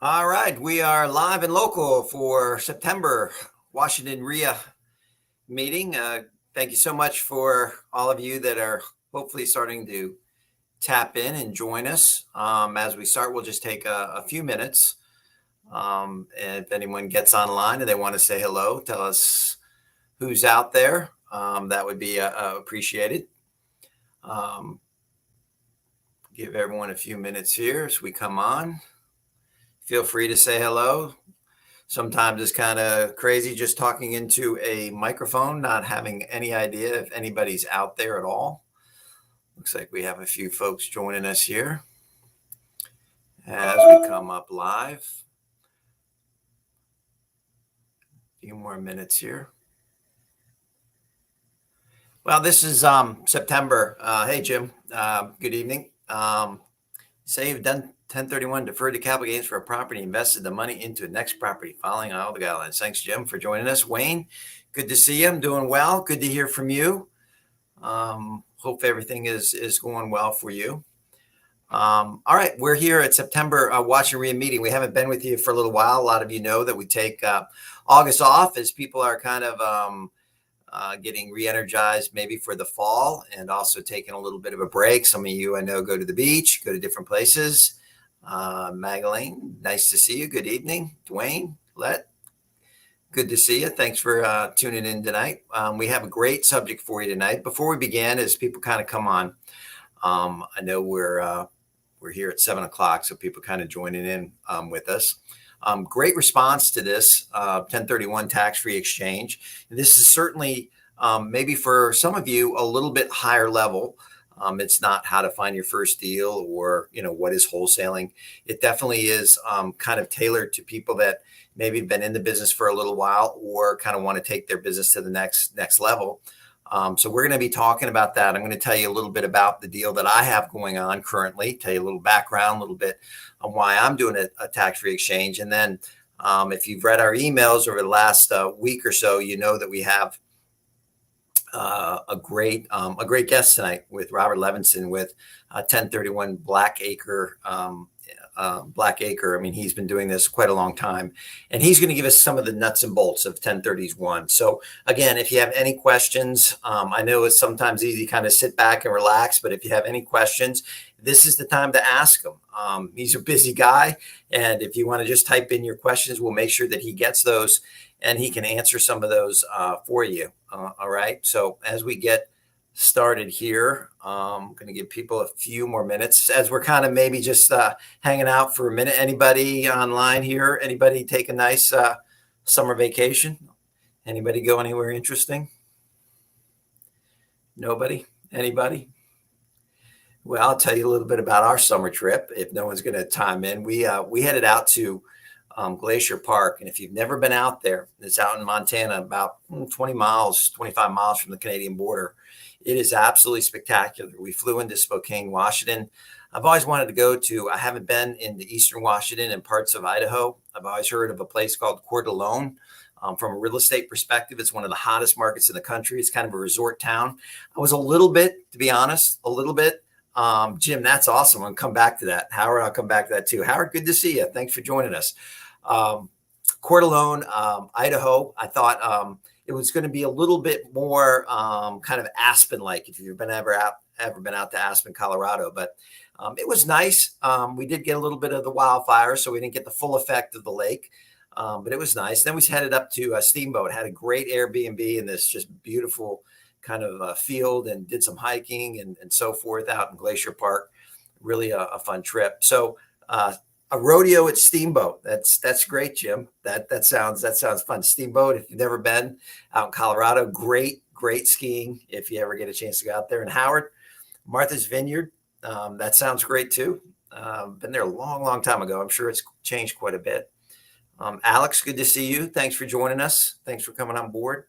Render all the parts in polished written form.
All right, we are live and local for September Washington WREIA meeting. Thank you so much for all of you that are hopefully starting to tap in and join us. As we start, we'll just take a few minutes. And if anyone gets online and they want to say hello, tell us who's out there. That would be appreciated. Give everyone a few minutes here as we come on. Feel free to say hello. Sometimes it's kind of crazy just talking into a microphone, not having any idea if anybody's out there at all. Looks like we have a few folks joining us here as we come up live. A few more minutes here. Well, this is September. Hey, Jim. Good evening. Say you've done 1031 deferred to capital gains for a property, invested the money into the next property, following all the guidelines. Thanks, Jim, for joining us. Wayne, good to see you. I'm doing well. Good to hear from you. Hope everything is going well for you. All right, we're here at September Watch and Read meeting. We haven't been with you for a little while. A lot of you know that we take August off as people are kind of getting re-energized maybe for the fall, and also taking a little bit of a break. Some of you I know go to the beach, go to different places. Magdalene, nice to see you. Good evening. Dwayne, Let, good to see you. Thanks for tuning in tonight. We have a great subject for you tonight. Before we begin, as people kind of come on, I know we're here at 7 o'clock, so people kind of joining in with us. Great response to this 1031 tax-free exchange. This is certainly maybe for some of you a little bit higher level. It's not how to find your first deal or, what is wholesaling. It definitely is kind of tailored to people that maybe have been in the business for a little while or kind of want to take their business to the next level. So we're going to be talking about that. I'm going to tell you a little bit about the deal that I have going on currently, tell you a little background, a little bit on why I'm doing a tax-free exchange. And then if you've read our emails over the last week or so, you know that we have a great guest tonight with Robert Levinson with 1031 Blackacre. Blackacre. I mean, he's been doing this quite a long time, and he's going to give us some of the nuts and bolts of 1031. So again, if you have any questions, I know it's sometimes easy to kind of sit back and relax, but if you have any questions, this is the time to ask him. He's a busy guy, and if you want to just type in your questions, we'll make sure that he gets those and he can answer some of those for you. All right. So as we get started here, I'm going to give people a few more minutes as we're kind of maybe just hanging out for a minute. Anybody online here? Anybody take a nice summer vacation? Anybody go anywhere interesting? Nobody? Anybody? Well, I'll tell you a little bit about our summer trip. If no one's going to chime in, we headed out to Glacier Park. And if you've never been out there, it's out in Montana, about 25 miles from the Canadian border. It is absolutely spectacular. We flew into Spokane, Washington. I've always wanted to go to, I haven't been into Eastern Washington and parts of Idaho. I've always heard of a place called Coeur d'Alene. From a real estate perspective, it's one of the hottest markets in the country. It's kind of a resort town. I was a little bit, to be honest, Jim, that's awesome. I'll come back to that. Howard, I'll come back to that too. Howard, good to see you. Thanks for joining us. Coeur d'Alene, Idaho. I thought it was going to be a little bit more kind of Aspen-like, if you've ever been out to Aspen, Colorado. But it was nice. We did get a little bit of the wildfire, so we didn't get the full effect of the lake. But it was nice. Then we headed up to Steamboat. Had a great Airbnb in this just beautiful kind of field, and did some hiking and so forth out in Glacier Park. Really a fun trip. So a rodeo at Steamboat. That's great, Jim. That sounds fun. Steamboat, if you've never been out in Colorado, great skiing if you ever get a chance to go out there. And Howard, Martha's Vineyard, that sounds great too. Been there a long time ago. I'm sure it's changed quite a bit. Alex, good to see you. Thanks for joining us. Thanks for coming on board.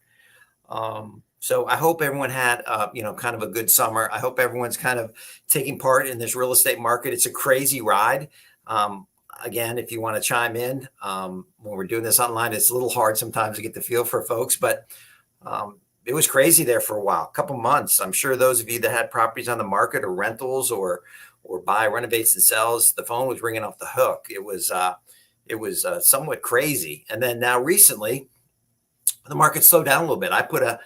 So I hope everyone had, kind of a good summer. I hope everyone's kind of taking part in this real estate market. It's a crazy ride. Again, if you want to chime in, when we're doing this online, it's a little hard sometimes to get the feel for folks, but it was crazy there for a while, a couple months. I'm sure those of you that had properties on the market or rentals or buy, renovates and sells, the phone was ringing off the hook. It was it was somewhat crazy. And then now recently, the market slowed down a little bit. I put a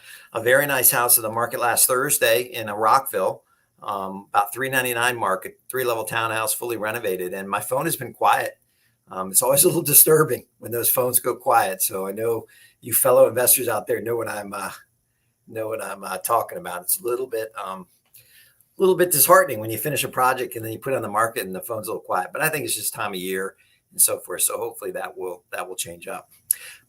very nice house in the market last Thursday in a Rockville, about 399 market, 3-level townhouse, fully renovated. And my phone has been quiet. It's always a little disturbing when those phones go quiet. So I know you fellow investors out there know what I'm talking about. It's a little bit disheartening when you finish a project and then you put it on the market and the phone's a little quiet. But I think it's just time of year and so forth. So hopefully that will change up.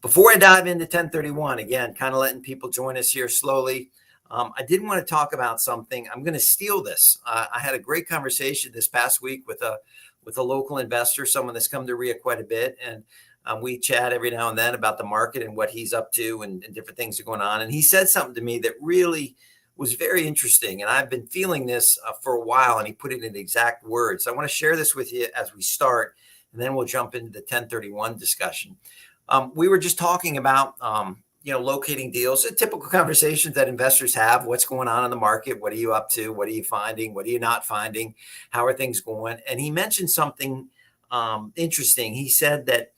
Before I dive into 1031, again, kind of letting people join us here slowly. I did want to talk about something. I'm going to steal this. I had a great conversation this past week with a local investor, someone that's come to WREIA quite a bit. And we chat every now and then about the market and what he's up to and different things are going on. And he said something to me that really was very interesting. And I've been feeling this for a while, and he put it in exact words. So I want to share this with you as we start, and then we'll jump into the 1031 discussion. We were just talking about, locating deals, typical conversations that investors have. What's going on in the market? What are you up to? What are you finding? What are you not finding? How are things going? And he mentioned something interesting. He said that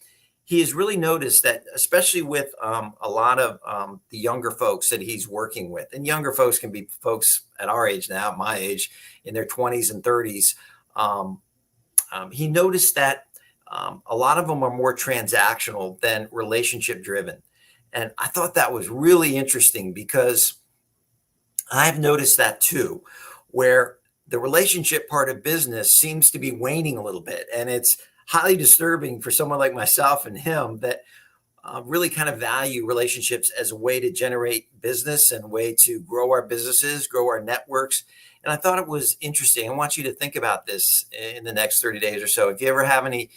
he has really noticed that, especially with a lot of the younger folks that he's working with, and younger folks can be folks at our age now, my age, in their 20s and 30s. He noticed that a lot of them are more transactional than relationship driven. And I thought that was really interesting because I've noticed that too, where the relationship part of business seems to be waning a little bit. And it's highly disturbing for someone like myself and him that really kind of value relationships as a way to generate business and a way to grow our businesses, grow our networks. And I thought it was interesting. I want you to think about this in the next 30 days or so. If you ever have any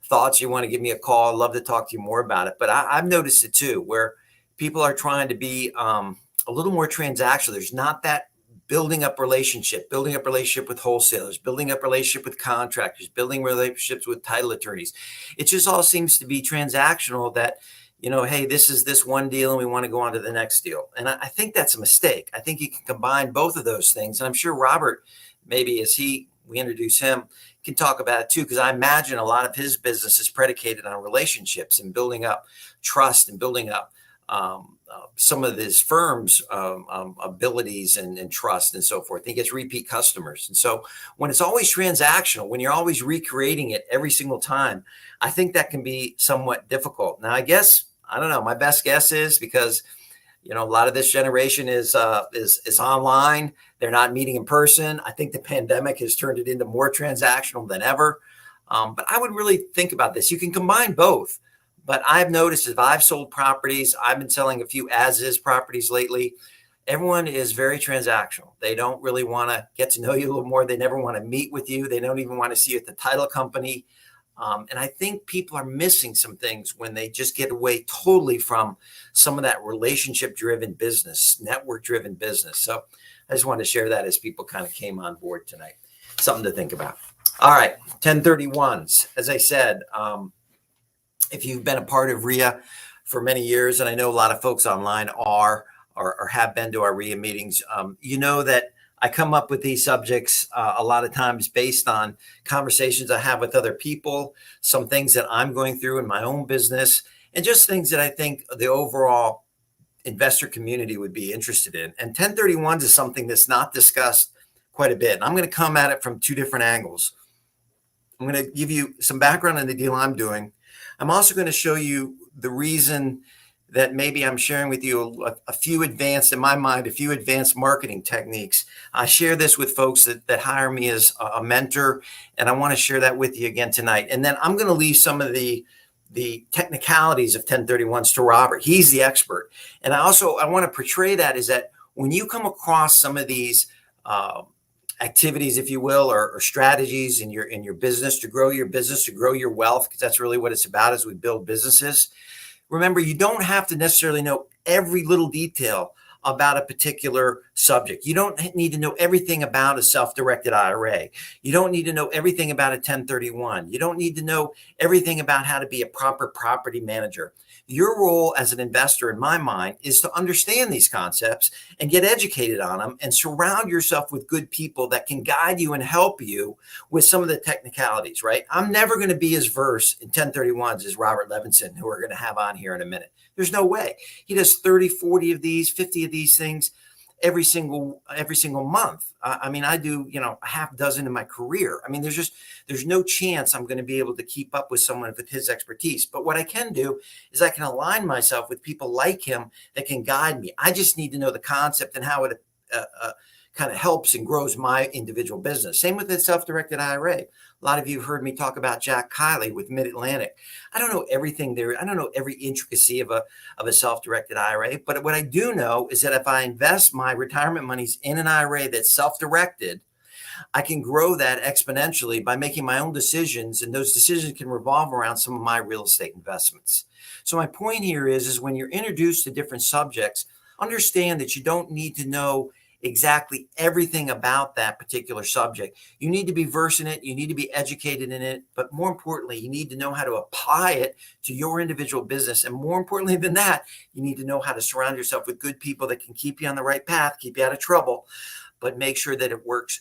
thoughts, you want to give me a call, I'd love to talk to you more about it. But I've noticed it too, where people are trying to be a little more transactional. There's not that building up relationship with wholesalers, building up relationship with contractors, building relationships with title attorneys. It just all seems to be transactional that, hey, this is this one deal and we want to go on to the next deal. And I think that's a mistake. I think you can combine both of those things. And I'm sure Robert, maybe as we introduce him, can talk about it too, because I imagine a lot of his business is predicated on relationships and building up trust and building up some of his firm's abilities and trust and so forth. He gets repeat customers. And so when it's always transactional, when you're always recreating it every single time, I think that can be somewhat difficult. Now, I don't know, my best guess is because, a lot of this generation is online. They're not meeting in person. I think the pandemic has turned it into more transactional than ever. But I would really think about this. You can combine both. But I've noticed if I've sold properties, I've been selling a few as-is properties lately. Everyone is very transactional. They don't really want to get to know you a little more. They never want to meet with you. They don't even want to see you at the title company. And I think people are missing some things when they just get away totally from some of that relationship-driven business, network-driven business. So I just wanted to share that as people kind of came on board tonight. Something to think about. All right, 1031s. As I said, if you've been a part of WREIA for many years, and I know a lot of folks online are or have been to our WREIA meetings, you know that I come up with these subjects a lot of times based on conversations I have with other people, some things that I'm going through in my own business, and just things that I think the overall investor community would be interested in. And 1031s is something that's not discussed quite a bit. And I'm going to come at it from two different angles. I'm going to give you some background on the deal I'm doing. I'm also going to show you the reason that maybe I'm sharing with you a few advanced marketing techniques. I share this with folks that hire me as a mentor, and I want to share that with you again tonight. And then I'm going to leave some of the technicalities of 1031s to Robert. He's the expert. And I want to portray that is that when you come across some of these activities, if you will, or strategies in your business, to grow your business, to grow your wealth, because that's really what it's about as we build businesses. Remember, you don't have to necessarily know every little detail about a particular subject. You don't need to know everything about a self-directed IRA. You don't need to know everything about a 1031. You don't need to know everything about how to be a proper property manager. Your role as an investor, in my mind, is to understand these concepts and get educated on them and surround yourself with good people that can guide you and help you with some of the technicalities, right? I'm never going to be as versed in 1031s as Robert Levinson, who we're going to have on here in a minute. There's no way. He does 30, 40 of these, 50 of these things every single month. I mean, I do, a half dozen in my career. I mean, there's no chance I'm going to be able to keep up with someone with his expertise. But what I can do is I can align myself with people like him that can guide me. I just need to know the concept and how it kind of helps and grows my individual business. Same with the self-directed IRA. A lot of you have heard me talk about Jack Kiley with Mid-Atlantic. I don't know everything there. I don't know every intricacy of a self-directed IRA, but what I do know is that if I invest my retirement monies in an IRA that's self-directed, I can grow that exponentially by making my own decisions, and those decisions can revolve around some of my real estate investments. So my point here is when you're introduced to different subjects, understand that you don't need to know exactly everything about that particular subject. You need to be versed in it. You need to be educated in it. But more importantly, you need to know how to apply it to your individual business. And more importantly than that, you need to know how to surround yourself with good people that can keep you on the right path, keep you out of trouble, but make sure that it works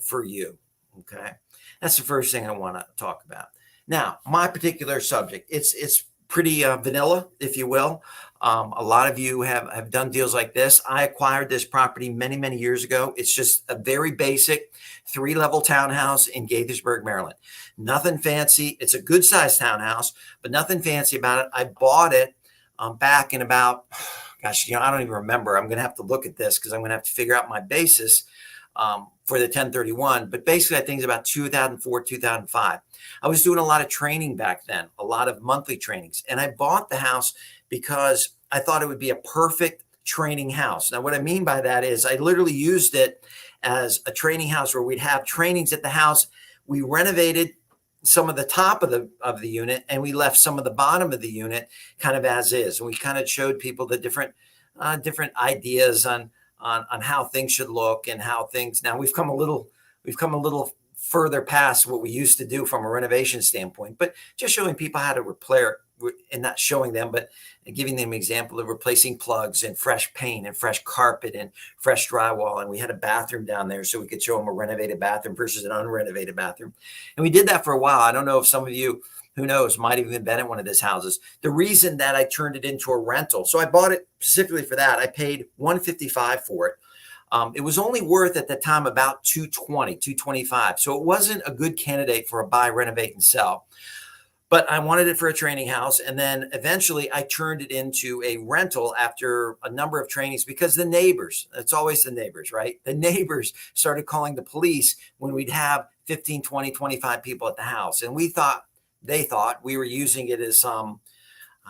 for you. Okay. That's the first thing I want to talk about. Now, my particular subject, it's pretty vanilla, if you will. A lot of you have done deals like this. I acquired this property many, many years ago. It's just a very basic 3-level townhouse in Gaithersburg, Maryland. Nothing fancy. It's a good sized townhouse, but nothing fancy about it. I bought it back in about, I don't even remember. I'm going to have to look at this because I'm going to have to figure out my basis for the 1031. But basically, I think it's about 2004, 2005. I was doing a lot of training back then, a lot of monthly trainings. And I bought the house because I thought it would be a perfect training house. Now, what I mean by that is I literally used it as a training house where we'd have trainings at the house. We renovated some of the top of the unit, and we left some of the bottom of the unit kind of as is. And we kind of showed people the different ideas on how things should look and how things. Now we've come a little further past what we used to do from a renovation standpoint, but just showing people how to repair, and not showing them, but giving them an example of replacing plugs and fresh paint and fresh carpet and fresh drywall. And we had a bathroom down there, so we could show them a renovated bathroom versus an unrenovated bathroom. And we did that for a while. I don't know if some of you, who knows, might have even been at one of these houses. The reason that I turned it into a rental, so I bought it specifically for that. I paid $155 for it. It was only worth at the time about $220, $225. So it wasn't a good candidate for a buy, renovate, and sell. But I wanted it for a training house. And then eventually I turned it into a rental after a number of trainings because the neighbors, it's always the neighbors, right? The neighbors started calling the police when we'd have 15, 20, 25 people at the house. And they thought we were using it as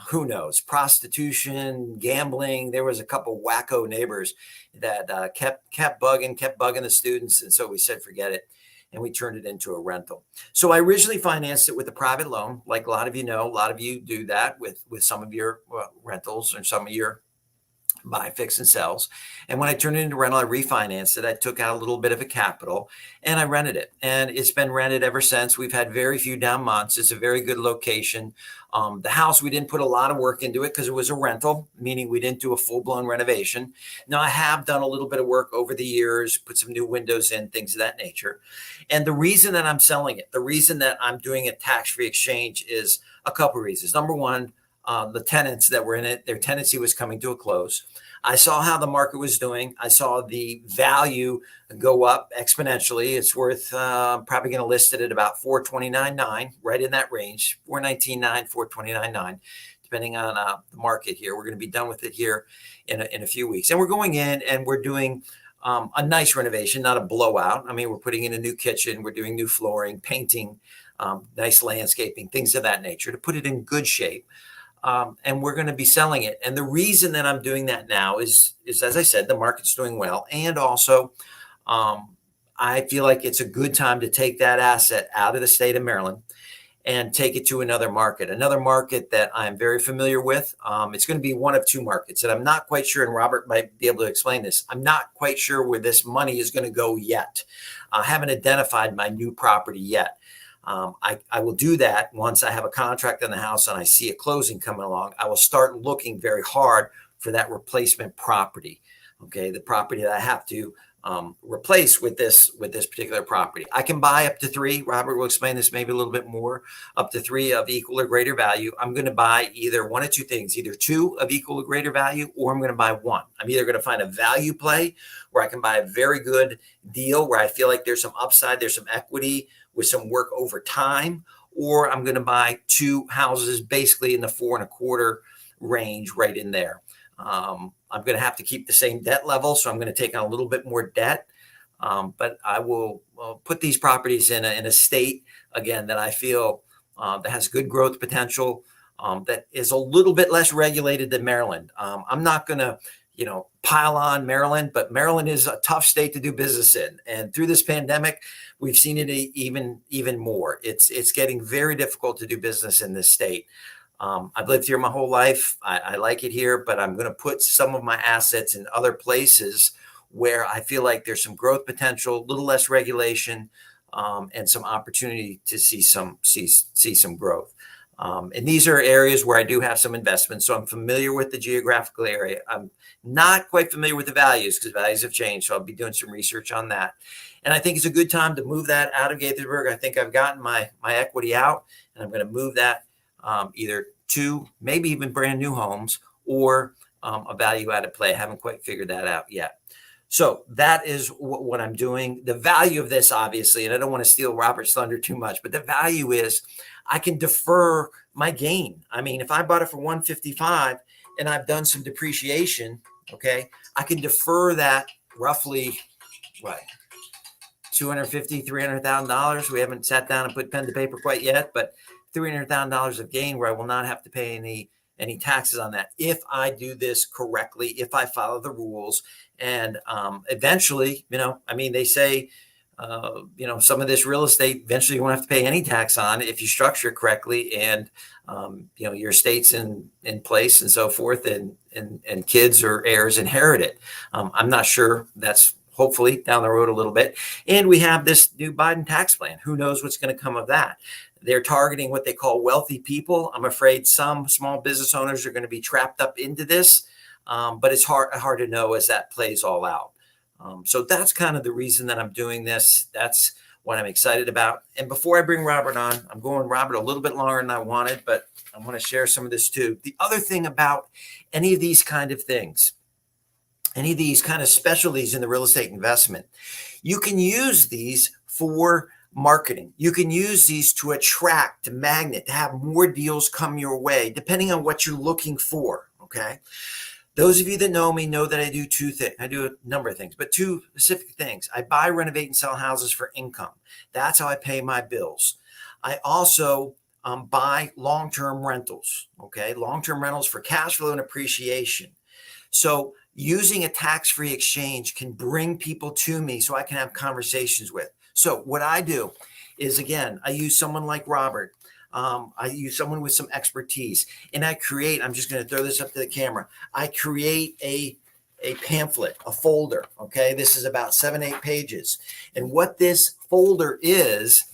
who knows, prostitution, gambling. There was a couple wacko neighbors that kept bugging the students. And so we said, forget it. And we turned it into a rental. So I originally financed it with a private loan. Like a lot of you know, a lot of you do that with some of your rentals or some of your buy, fix, and sells. And when I turned it into rental, I refinanced it. I took out a little bit of a capital and I rented it. And it's been rented ever since. We've had very few down months. It's a very good location. The house, we didn't put a lot of work into it because it was a rental, meaning we didn't do a full-blown renovation. Now, I have done a little bit of work over the years, put some new windows in, things of that nature. And the reason that I'm selling it, the reason that I'm doing a tax-free exchange is a couple of reasons. Number one, the tenants that were in it, their tenancy was coming to a close. I saw how the market was doing. I saw the value go up exponentially. It's worth probably going to list it at about $429.9, right in that range, $419.9, $429.9, depending on the market here. We're going to be done with it here in a few weeks. And we're going in and we're doing a nice renovation, not a blowout. I mean, we're putting in a new kitchen. We're doing new flooring, painting, nice landscaping, things of that nature to put it in good shape. And we're going to be selling it. And the reason that I'm doing that now is as I said, the market's doing well. And also, I feel like it's a good time to take that asset out of the state of Maryland and take it to another market that I'm very familiar with. It's going to be one of two markets, and I'm not quite sure, and Robert might be able to explain this. I'm not quite sure where this money is going to go yet. I haven't identified my new property yet. I will do that once I have a contract on the house and I see a closing coming along. I will start looking very hard for that replacement property. Okay, the property that I have to replace with this particular property. I can buy up to 3. Robert will explain this maybe a little bit more. Up to 3 of equal or greater value. I'm going to buy either one of two things, either 2 of equal or greater value, or I'm going to buy 1. I'm either going to find a value play where I can buy a very good deal where I feel like there's some upside, there's some equity with some work over time, or I'm going to buy 2 houses basically in the 4.25 range right in there. I'm going to have to keep the same debt level, so I'm going to take on a little bit more debt. But I will put these properties in a state, again, that I feel that has good growth potential, that is a little bit less regulated than Maryland. I'm not going to, pile on Maryland, but Maryland is a tough state to do business in. And through this pandemic, we've seen it even more. It's getting very difficult to do business in this state. I've lived here my whole life. I like it here, but I'm going to put some of my assets in other places where I feel like there's some growth potential, a little less regulation, and some opportunity to see some growth. And these are areas where I do have some investments. So I'm familiar with the geographical area. I'm not quite familiar with the values because values have changed. So I'll be doing some research on that. And I think it's a good time to move that out of Gaithersburg. I think I've gotten my equity out, and I'm going to move that either to maybe even brand new homes or a value added play. I haven't quite figured that out yet. So that is what I'm doing. The value of this, obviously, and I don't want to steal Robert's thunder too much, but the value is I can defer my gain. I mean, if I bought it for $155 and I've done some depreciation, okay, I can defer that roughly, $250,000, $300,000. We haven't sat down and put pen to paper quite yet, but $300,000 of gain where I will not have to pay any taxes on that if I do this correctly, if I follow the rules. And eventually, they say, some of this real estate, eventually you won't have to pay any tax on it if you structure it correctly and, your estate's in place and so forth, and kids or heirs inherit it. I'm not sure. That's hopefully down the road a little bit. And we have this new Biden tax plan. Who knows what's going to come of that? They're targeting what they call wealthy people. I'm afraid some small business owners are going to be trapped up into this, but it's hard to know as that plays all out. So that's kind of the reason that I'm doing this. That's what I'm excited about. And before I bring Robert on, I'm going Robert a little bit longer than I wanted, but I want to share some of this too. The other thing about any of these kind of things, any of these kind of specialties in the real estate investment, you can use these for marketing. You can use these to attract, to magnet, to have more deals come your way, depending on what you're looking for. Okay. Those of you that know me know that I do 2 things. I do a number of things, but 2 specific things. I buy, renovate, and sell houses for income. That's how I pay my bills. I also buy long-term rentals. Okay. Long-term rentals for cash flow and appreciation. So using a tax-free exchange can bring people to me so I can have conversations with. So what I do is, again, I use someone like Robert. I use someone with some expertise, and I'm just going to throw this up to the camera. I create a pamphlet, a folder. Okay. This is about 7-8 pages. And what this folder is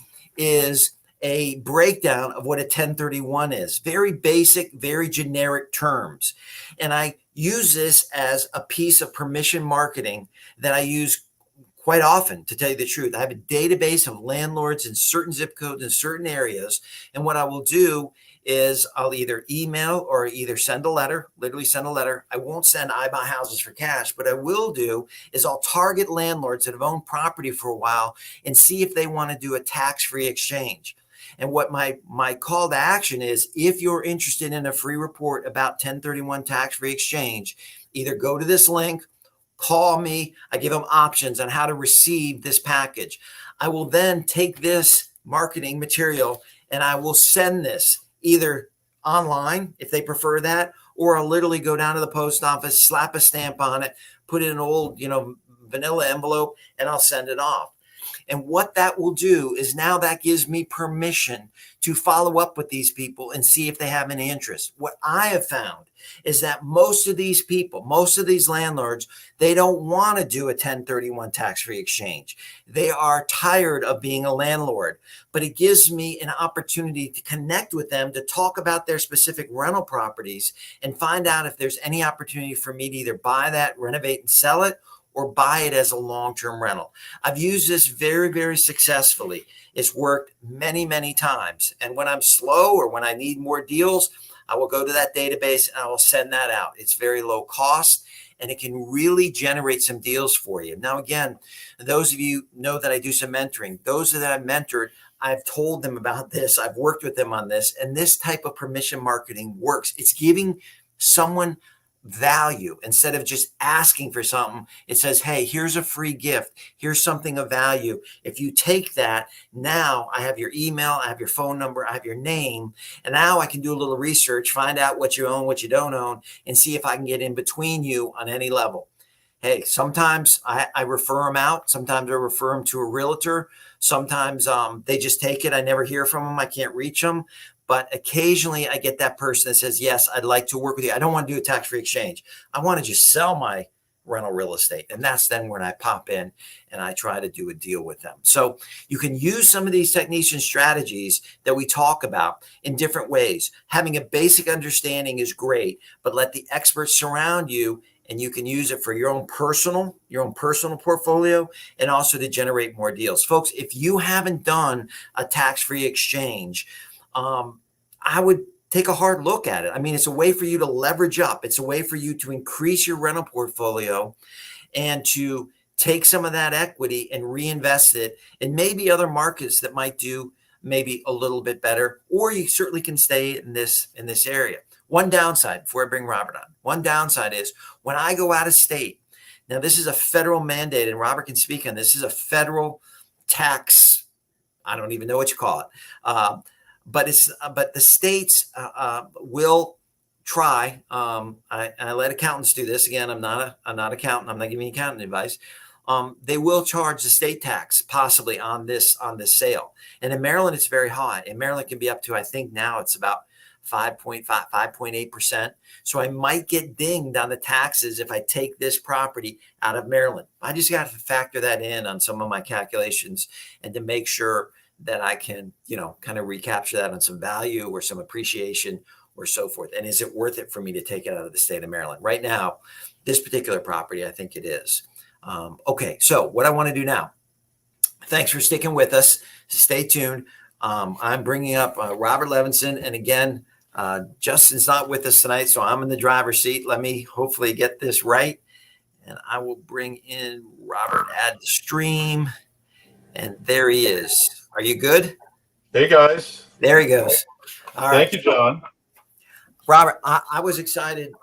a breakdown of what a 1031 is. Very basic, very generic terms. And I use this as a piece of permission marketing that I use quite often, to tell you the truth. I have a database of landlords in certain zip codes in certain areas. And what I will do is I'll either email or either send a letter, literally send a letter. I won't send I buy houses for cash. What I will do is I'll target landlords that have owned property for a while and see if they want to do a tax-free exchange. And what my call to action is, if you're interested in a free report about 1031 tax-free exchange, either go to this link, call me. I give them options on how to receive this package. I will then take this marketing material and I will send this either online if they prefer that, or I'll literally go down to the post office, slap a stamp on it, put it in an old, vanilla envelope, and I'll send it off. And what that will do is now that gives me permission to follow up with these people and see if they have any interest. What I have found is that most of these people, most of these landlords, they don't want to do a 1031 tax-free exchange. They are tired of being a landlord, but it gives me an opportunity to connect with them to talk about their specific rental properties and find out if there's any opportunity for me to either buy that, renovate and sell it, or buy it as a long-term rental. I've used this very, very successfully. It's worked many, many times. And when I'm slow or when I need more deals, I will go to that database and I will send that out. It's very low cost and it can really generate some deals for you. Now, again, those of you know that I do some mentoring. Those that I've mentored, I've told them about this. I've worked with them on this. And this type of permission marketing works. It's giving someone value instead of just asking for something. It says, hey, here's a free gift. Here's something of value. If you take that, now I have your email, I have your phone number, I have your name. And now I can do a little research, find out what you own, what you don't own, and see if I can get in between you on any level. Hey, sometimes I refer them out. Sometimes I refer them to a realtor. Sometimes they just take it. I never hear from them. I can't reach them. But occasionally I get that person that says, yes, I'd like to work with you. I don't want to do a tax-free exchange. I want to just sell my rental real estate. And that's then when I pop in and I try to do a deal with them. So you can use some of these techniques and strategies that we talk about in different ways. Having a basic understanding is great, but let the experts surround you and you can use it for your own personal portfolio and also to generate more deals. Folks, if you haven't done a tax-free exchange, I would take a hard look at it. I mean, it's a way for you to leverage up. It's a way for you to increase your rental portfolio and to take some of that equity and reinvest it in maybe other markets that might do maybe a little bit better, or you certainly can stay in this area. One downside before I bring Robert on, one downside is when I go out of state. Now, this is a federal mandate, and Robert can speak on this. This is a federal tax. I don't even know what you call it. But the states will try. I let accountants do this. Again, I'm not an accountant. I'm not giving you accounting advice. They will charge the state tax possibly on this sale. And in Maryland, it's very high. In Maryland, it can be up to, I think now it's about 5.5, 5.8%. So I might get dinged on the taxes if I take this property out of Maryland. I just got to factor that in on some of my calculations and to make sure that I can, kind of recapture that on some value or some appreciation or so forth. And is it worth it for me to take it out of the state of Maryland? Right now, this particular property, I think it is. Okay, so what I want to do now, thanks for sticking with us. Stay tuned. I'm bringing up Robert Levinson. And again, Justin's not with us tonight, so I'm in the driver's seat. Let me hopefully get this right. And I will bring in Robert, add the stream. And there he is. Are you good? Hey, guys. There he goes. All right. Thank you, John. Robert, I was excited.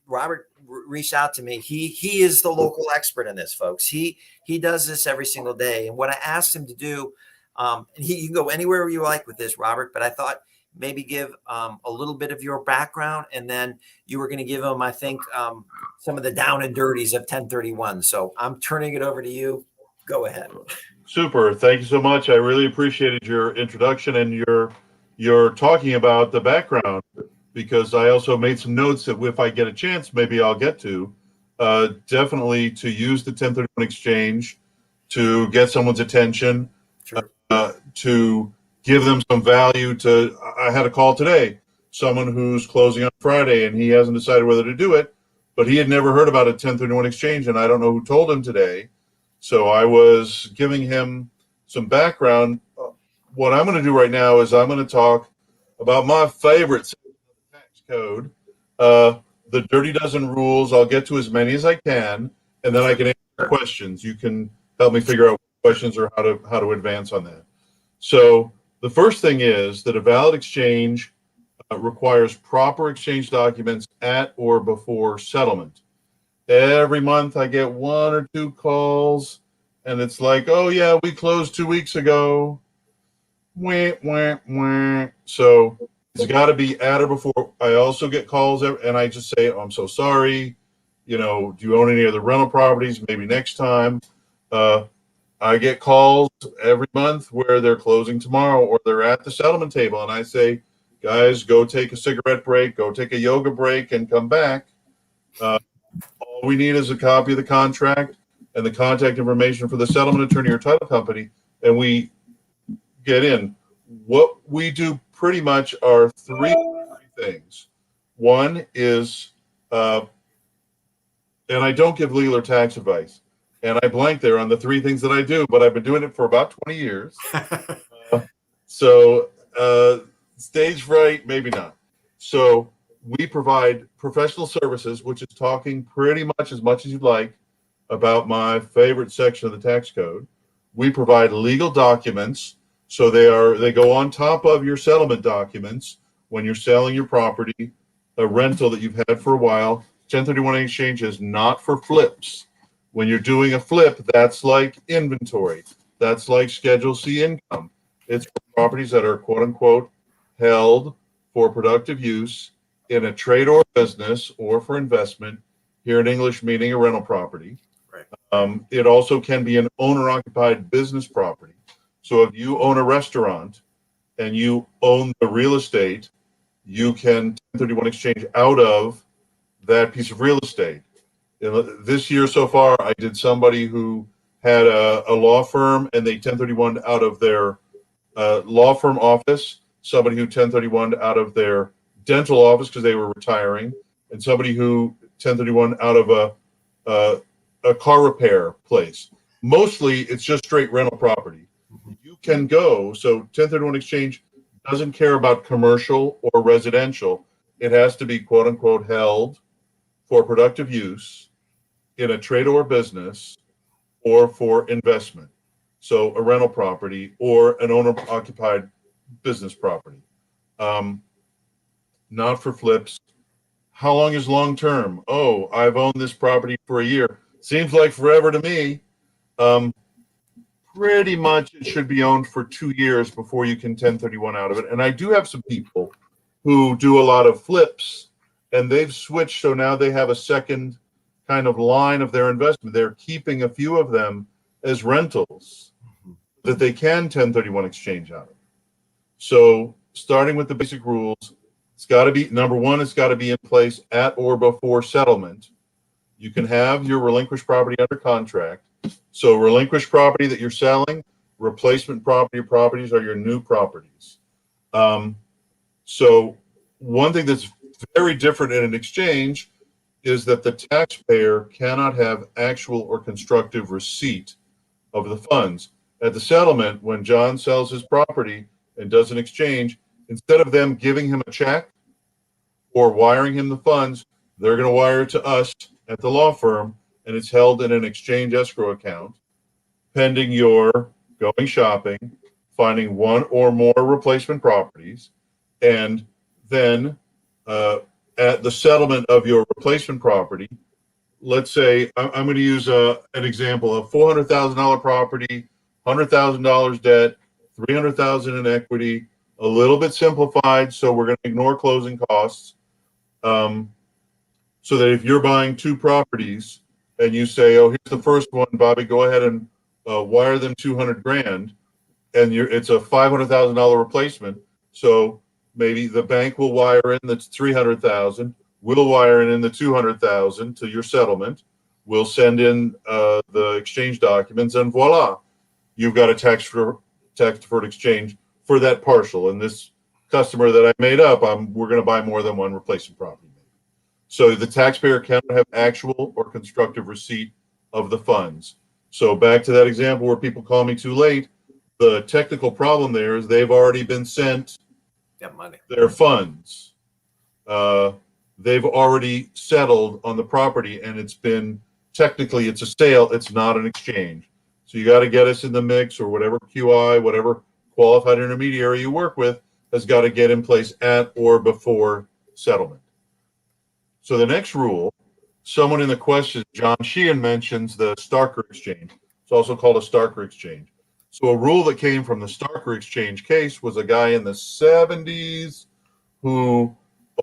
Robert reached out to me. He is the local expert in this, folks. He does this every single day. And what I asked him to do, and you can go anywhere you like with this, Robert, but I thought maybe give a little bit of your background, and then you were going to give him, I think, some of the down and dirties of 1031. So I'm turning it over to you. Go ahead. Super. Thank you so much. I really appreciated your introduction and your talking about the background, because I also made some notes that if I get a chance, maybe I'll get to. Definitely to use the 1031 exchange to get someone's attention, sure. To give them some value. I had a call today, someone who's closing on Friday, and he hasn't decided whether to do it, but he had never heard about a 1031 exchange, and I don't know who told him today. So I was giving him some background. What I'm going to do right now is I'm going to talk about my favorite section of the tax code, the Dirty Dozen rules. I'll get to as many as I can, and then I can answer questions. You can help me figure out questions or how to advance on that. So the first thing is that a valid exchange requires proper exchange documents at or before settlement. Every month I get one or two calls, and it's like, oh, yeah, we closed 2 weeks ago. Wah, wah, wah. So it's got to be at or before. I also get calls, and I just say, oh, I'm so sorry. Do you own any other rental properties? Maybe next time. I get calls every month where they're closing tomorrow or they're at the settlement table, and I say, guys, go take a cigarette break, go take a yoga break, and come back. All we need is a copy of the contract and the contact information for the settlement attorney or title company, and we get in. What we do pretty much are three things. One is, and I don't give legal or tax advice, and I blank there on the three things that I do, but I've been doing it for about 20 years. So stage fright, maybe not. So we provide professional services, which is talking pretty much as you'd like about my favorite section of the tax code. We provide legal documents, so they go on top of your settlement documents when you're selling your property, a rental that you've had for a while. 1031 exchange is not for flips. When you're doing a flip, that's like inventory. That's like Schedule C income. It's for properties that are quote unquote held for productive use in a trade or business or for investment, here in English meaning a rental property. Right. It also can be an owner occupied business property. So if you own a restaurant and you own the real estate, you can 1031 exchange out of that piece of real estate. This year so far, I did somebody who had a law firm and they 1031 out of their law firm office, somebody who 1031 out of their dental office because they were retiring, and somebody who 1031 out of a car repair place. Mostly, it's just straight rental property. You can go, so 1031 exchange doesn't care about commercial or residential. It has to be quote unquote held for productive use in a trade or business or for investment. So a rental property or an owner occupied business property. Not for flips. How long is long term? Oh, I've owned this property for a year. Seems like forever to me. Pretty much it should be owned for 2 years before you can 1031 out of it. And I do have some people who do a lot of flips and they've switched. So now they have a second kind of line of their investment. They're keeping a few of them as rentals that they can 1031 exchange out of. So starting with the basic rules, it's got to be, number one, it's got to be in place at or before settlement. You can have your relinquished property under contract. So relinquished property that you're selling, replacement property properties are your new properties. So one thing that's very different in an exchange is that the taxpayer cannot have actual or constructive receipt of the funds. At the settlement, when John sells his property and does an exchange, instead of them giving him a check or wiring him the funds, they're going to wire it to us at the law firm, and it's held in an exchange escrow account, pending your going shopping, finding one or more replacement properties, and then at the settlement of your replacement property, let's say I'm going to use an example of $400,000 property, $100,000 debt, $300,000 in equity, a little bit simplified, so we're going to ignore closing costs. So that if you're buying two properties and you say, "Oh, here's the first one, Bobby, go ahead and wire them 200 grand," and it's a $500,000 replacement, so maybe the bank will wire in the 300,000. We'll wire in the 200,000 to your settlement. We'll send in the exchange documents, and voila, you've got a tax deferred exchange for that partial. And this customer that I made up, we're going to buy more than one replacement property. So the taxpayer cannot have actual or constructive receipt of the funds. So back to that example where people call me too late, the technical problem there is they've already been sent money. Their funds. They've already settled on the property, and it's a sale. It's not an exchange. So you got to get us in the mix, or whatever QI, whatever qualified intermediary you work with has got to get in place at or before settlement. So the next rule, someone in the question, John Sheehan, mentions the Starker exchange. It's also called a Starker exchange. So a rule that came from the Starker exchange case was a guy in the 70s who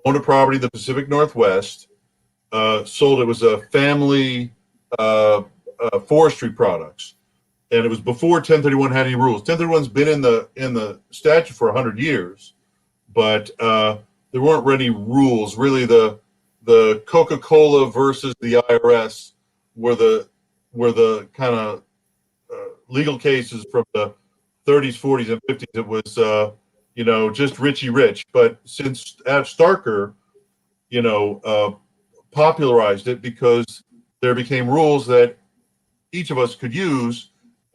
owned a property in the Pacific Northwest, sold it was a family forestry products. and it was before 1031 had any rules. 1031's been in the statute for 100 years, but there weren't any rules. Really, the Coca-Cola versus the IRS were the kind of legal cases from the 30s, 40s, and 50s. It was just Richie Rich. But since Starker, popularized it because there became rules that each of us could use,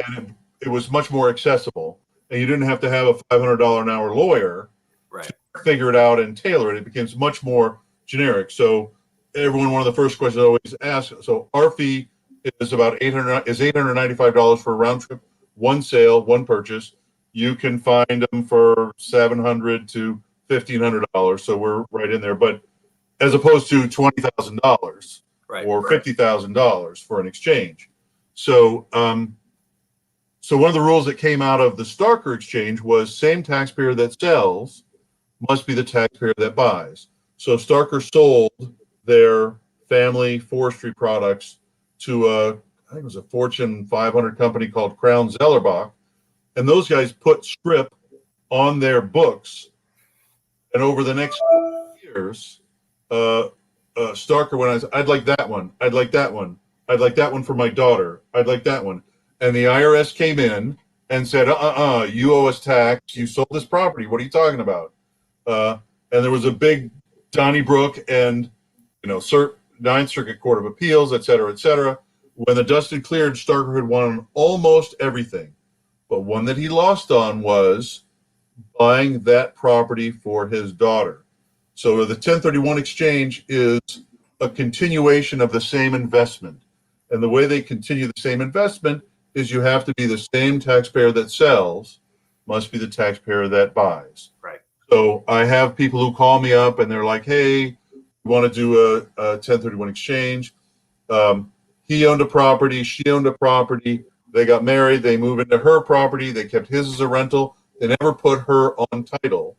and it was much more accessible. And you didn't have to have a $500 an hour lawyer Right. to figure it out and tailor it. It became much more generic. So everyone, one of the first questions I always ask, so our fee is about $895 for a round trip, one sale, one purchase. You can find them for $700 to $1,500. So we're right in there. But as opposed to $20,000 Right. or $50,000 for an exchange. So, so one of the rules that came out of the Starker exchange was same taxpayer that sells must be the taxpayer that buys. So Starker sold their family forestry products to I think it was a Fortune 500 company called Crown Zellerbach, and those guys put scrip on their books. And over the next years, Starker went on, I'd like that one. I'd like that one. I'd like that one for my daughter. I'd like that one. And the IRS came in and said, you owe us tax. You sold this property. What are you talking about? And there was a big Donnybrook and, Ninth Circuit Court of Appeals, et cetera, et cetera. When the dust had cleared, Starker had won almost everything. But one that he lost on was buying that property for his daughter. So the 1031 exchange is a continuation of the same investment. And the way they continue the same investment is you have to be the same taxpayer that sells, must be the taxpayer that buys. Right. So I have people who call me up and they're like, hey, we want to do a 1031 exchange. He owned a property, she owned a property. They got married, they moved into her property, they kept his as a rental. They never put her on title.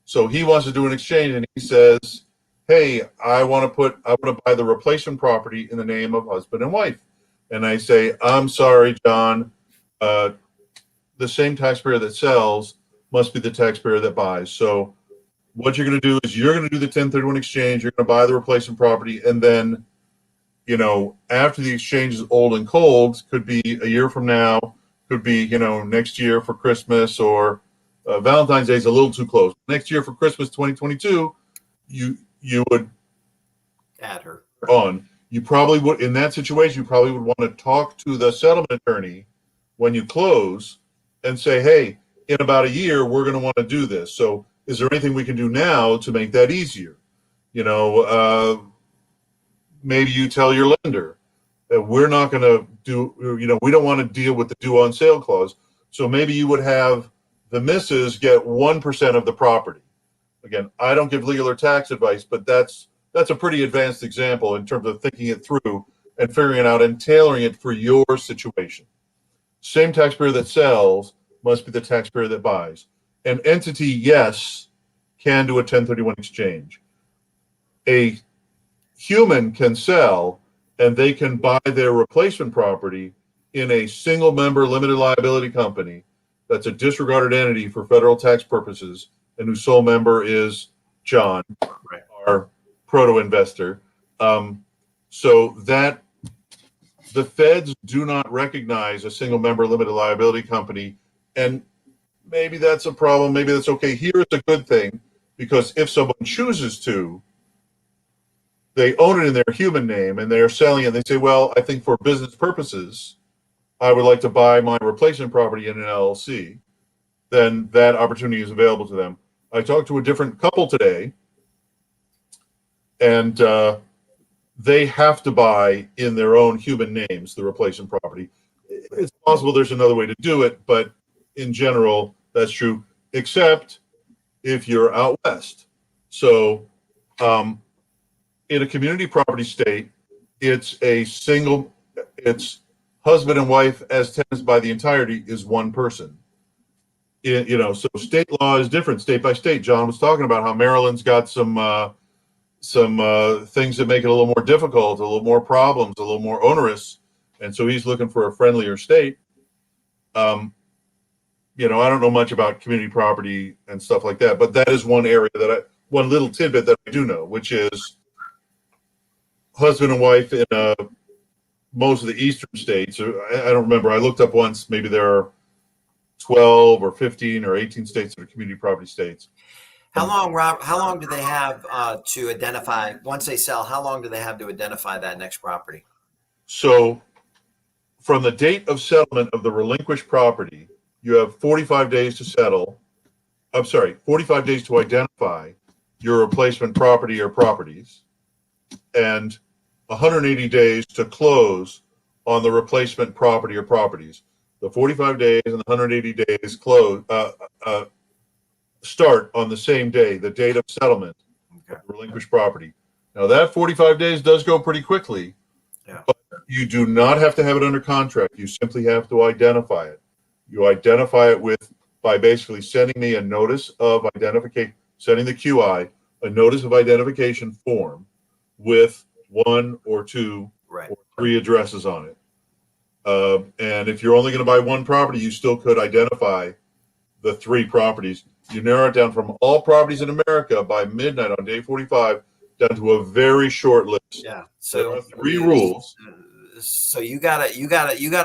So he wants to do an exchange and he says, hey, I want to buy the replacement property in the name of husband and wife. And I say, I'm sorry, John, the same taxpayer that sells must be the taxpayer that buys. So what you're going to do is you're going to do the 1031 exchange, you're going to buy the replacement property, and then, after the exchange is old and cold, could be a year from now, could be, next year for Christmas, or Valentine's Day is a little too close. Next year for Christmas 2022, you would Add her on. You probably would, in that situation, you probably would want to talk to the settlement attorney when you close and say, hey, in about a year, we're going to want to do this. So is there anything we can do now to make that easier? Maybe you tell your lender that we're not going to do, we don't want to deal with the due on sale clause. So maybe you would have the missus get 1% of the property. Again, I don't give legal or tax advice, but that's a pretty advanced example in terms of thinking it through and figuring it out and tailoring it for your situation. Same taxpayer that sells must be the taxpayer that buys. An entity, yes, can do a 1031 exchange. A human can sell and they can buy their replacement property in a single member limited liability company that's a disregarded entity for federal tax purposes and whose sole member is John, Right. our proto investor. So that the feds do not recognize a single member limited liability company. And maybe that's a problem. Maybe that's okay. Here is a good thing, because if someone chooses to, they own it in their human name and they're selling it. They say, well, I think for business purposes, I would like to buy my replacement property in an LLC. Then that opportunity is available to them. I talked to a different couple today, and they have to buy in their own human names the replacement property. It's possible there's another way to do it, but in general, that's true, except if you're out west. So in a community property state, it's husband and wife as tenants by the entirety is one person. So state law is different state by state. John was talking about how Maryland's got some things that make it a little more difficult, a little more problems, a little more onerous. And so he's looking for a friendlier state. Um, I don't know much about community property and stuff like that, but that is one area one little tidbit that I do know, which is husband and wife in most of the eastern states. I don't remember. I looked up once. Maybe there are 12 or 15 or 18 states that are community property states. How long, Rob? How long do they have to identify once they sell? How long do they have to identify that next property? So, from the date of settlement of the relinquished property, you have 45 days to settle. I'm sorry, 45 days to identify your replacement property or properties, and 180 days to close on the replacement property or properties. The 45 days and the 180 days start on the same day, the date of settlement of the relinquished property. Now, that 45 days does go pretty quickly, but you do not have to have it under contract. You simply have to identify it. You identify it by basically sending me a notice of identification, sending the QI a notice of identification form with one or two or three addresses on it. And if you're only going to buy one property, you still could identify the three properties. You narrow it down from all properties in America by midnight on day 45 down to a very short list. Yeah. So there are three rules. So you gotta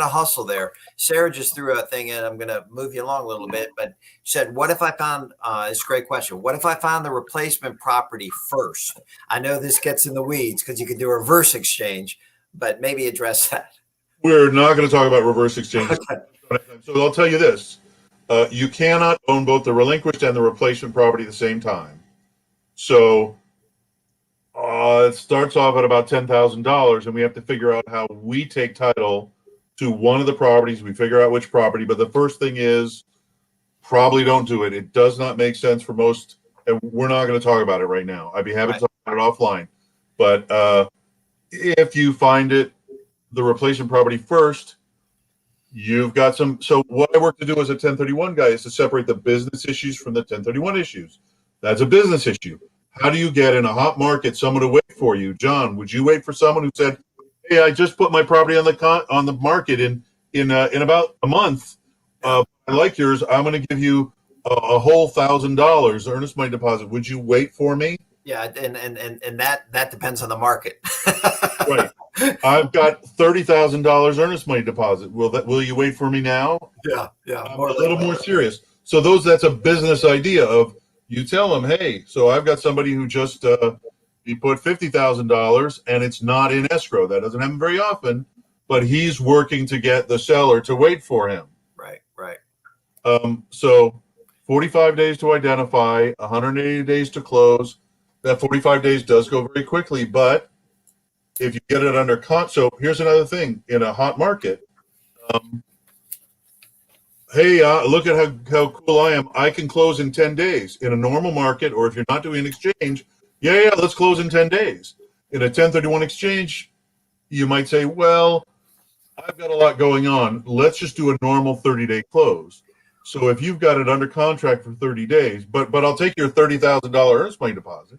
hustle there. Sarah just threw a thing in. I'm gonna move you along a little bit, but she said, "What if I found?" It's a great question. What if I found the replacement property first? I know this gets in the weeds because you could do a reverse exchange, but maybe address that. We're not going to talk about reverse exchanges. Okay. So I'll tell you this: you cannot own both the relinquished and the replacement property at the same time. So it starts off at about $10,000, and we have to figure out how we take title to one of the properties. We figure out which property, but the first thing is probably don't do it. It does not make sense for most, and we're not going to talk about it right now. I'd be happy to talk about it offline. But if you find the replacement property first, you've got some. So what I work to do as a 1031 guy is to separate the business issues from the 1031 issues. That's a business issue. How do you get in a hot market someone to wait for you? John, would you wait for someone who said, "Hey, I just put my property on the market in about a month. I like yours. I'm going to give you a whole $1,000 earnest money deposit. Would you wait for me?" Yeah, and that depends on the market. Right. I've got $30,000 earnest money deposit. Will you wait for me now? Yeah. I'm a little more serious. So that's a business idea of you tell them, hey, so I've got somebody who just he put $50,000 and it's not in escrow. That doesn't happen very often, but he's working to get the seller to wait for him. Right. So 45 days to identify, 180 days to close. That 45 days does go very quickly, but if you get it under so here's another thing in a hot market. Hey, look at how cool I am. I can close in 10 days. In a normal market, or if you're not doing an exchange, let's close in 10 days. In a 1031 exchange, you might say, well, I've got a lot going on. Let's just do a normal 30-day close. So if you've got it under contract for 30 days, but I'll take your $30,000 earnest money deposit,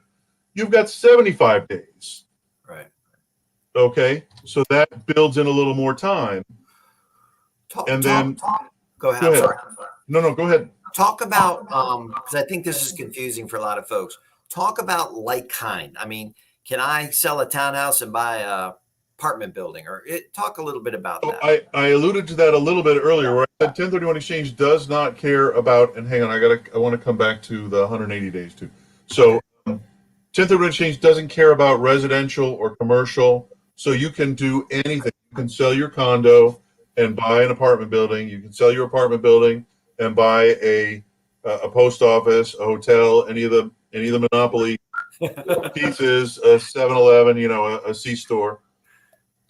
you've got 75 days. Right. Okay, so that builds in a little more time. Go ahead. I'm sorry. No, go ahead. Talk about because I think this is confusing for a lot of folks. Talk about like kind. I mean, can I sell a townhouse and buy a apartment building, or talk a little bit about that? I alluded to that a little bit earlier, where I said 1031 exchange does not care about. And hang on, I want to come back to the 180 days too. So 1031 exchange doesn't care about residential or commercial. So you can do anything. You can sell your condo and buy an apartment building. You can sell your apartment building and buy a post office, a hotel, any of the monopoly pieces, a 7-Eleven, a C store.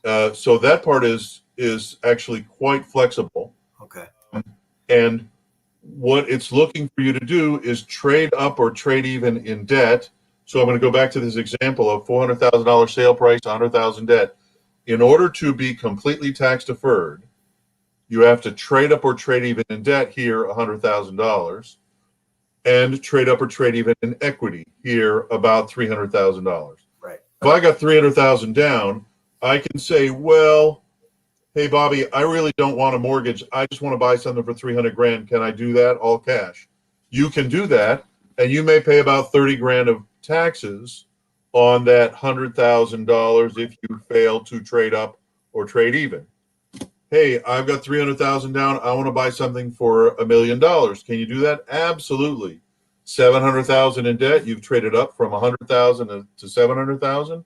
So that part is actually quite flexible. Okay. And what it's looking for you to do is trade up or trade even in debt. So I'm going to go back to this example of $400,000 sale price, $100,000 debt. In order to be completely tax deferred, you have to trade up or trade even in debt here, $100,000, and trade up or trade even in equity here, about $300,000. Right. If I got $300,000 down, I can say, well, hey, Bobby, I really don't want a mortgage. I just want to buy something for 300 grand. Can I do that all cash? You can do that. And you may pay about 30 grand of taxes on that $100,000 if you fail to trade up or trade even. Hey, I've got 300,000 down. I want to buy something for $1,000,000. Can you do that? Absolutely. 700,000 in debt. You've traded up from 100,000 to 700,000.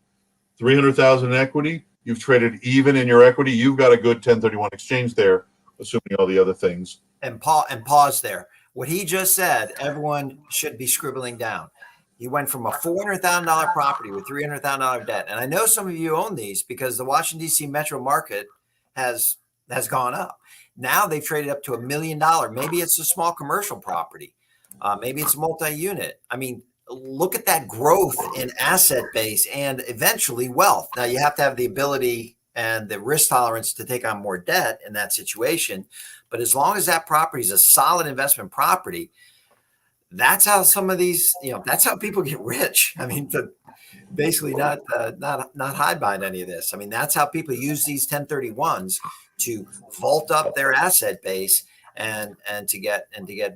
300,000 in equity. You've traded even in your equity. You've got a good 1031 exchange there, assuming all the other things. And pause there. What he just said, everyone should be scribbling down. He went from a $400,000 property with $300,000 debt. And I know some of you own these because the Washington, D.C. metro market has gone up. Now they've traded up to $1 million. Maybe it's a small commercial property. Maybe it's multi-unit. I mean, look at that growth in asset base and eventually wealth. Now you have to have the ability and the risk tolerance to take on more debt in that situation. But as long as that property is a solid investment property, that's how some of these, that's how people get rich. I mean, basically not hide behind any of this. I mean, that's how people use these 1031s to vault up their asset base and to get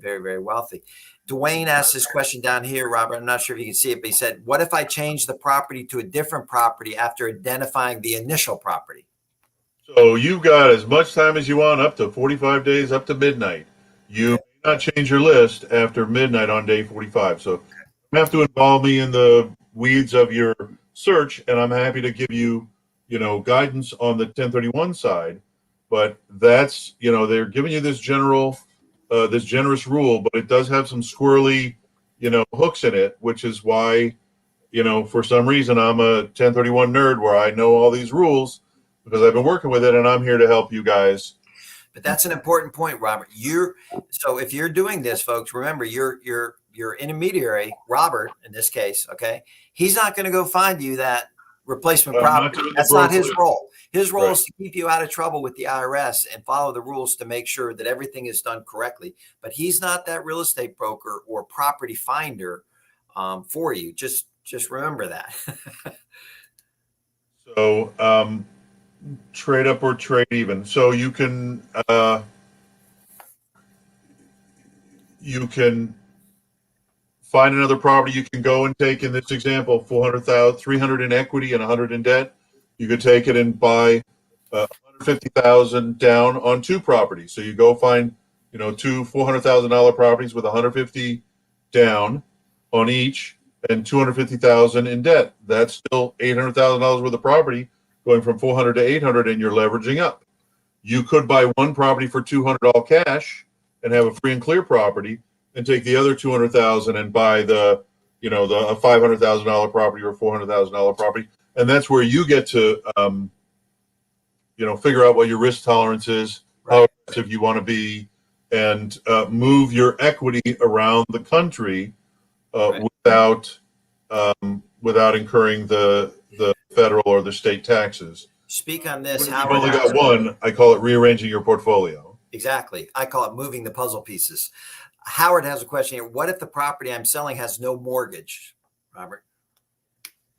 very, very wealthy. Dwayne asked this question down here, Robert. I'm not sure if you can see it, but he said, what if I change the property to a different property after identifying the initial property? So you've got as much time as you want, up to 45 days, up to midnight. You may not change your list after midnight on day 45. So you have to involve me in the weeds of your search, and I'm happy to give you, guidance on the 1031 side. But that's, they're giving you this generous rule, but it does have some squirrely, hooks in it, which is why, for some reason I'm a 1031 nerd where I know all these rules because I've been working with it, and I'm here to help you guys. But that's an important point, Robert. So if you're doing this, folks, remember your intermediary, Robert, in this case, okay, he's not going to go find you that replacement property. That's not his role. His role is to keep you out of trouble with the IRS and follow the rules to make sure that everything is done correctly. But he's not that real estate broker or property finder for you. Just remember that. So trade up or trade even. So you can find another property. You can go and take, in this example, 400,000, 300 in equity and 100 in debt. You could take it and buy 150,000 down on two properties. So you go find, two $400,000 properties with 150 down on each and 250,000 in debt. That's still $800,000 worth of property going from 400 to 800, and you're leveraging up. You could buy one property for 200 all cash and have a free and clear property, and take the other 200,000 and buy the $500,000 property or $400,000 property. And that's where you get to, figure out what your risk tolerance is, how aggressive you want to be, and move your equity around the country without incurring the federal or the state taxes. Speak on this. When you've only got one, I call it rearranging your portfolio. Exactly. I call it moving the puzzle pieces. Howard has a question here. What if the property I'm selling has no mortgage, Robert?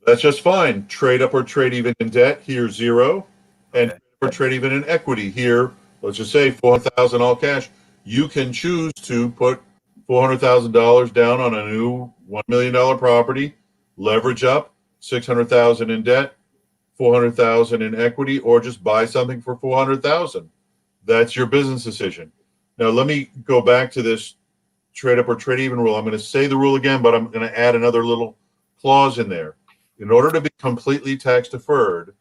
That's just fine. Trade up or trade even in debt, here 0. And trade up or trade even in equity, here, let's just say 400,000 all cash. You can choose to put $400,000 down on a new $1 million property, leverage up, 600,000 in debt, 400,000 in equity, or just buy something for 400,000. That's your business decision. Now, let me go back to this trade up or trade even rule. I'm going to say the rule again, but I'm going to add another little clause in there. In order to be completely tax deferred,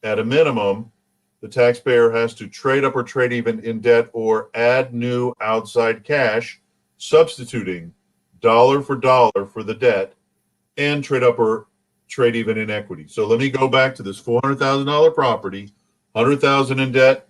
at a minimum, the taxpayer has to trade up or trade even in debt or add new outside cash, substituting dollar for dollar for the debt, and trade up or trade even in equity. So let me go back to this $400,000 property, 100,000 in debt.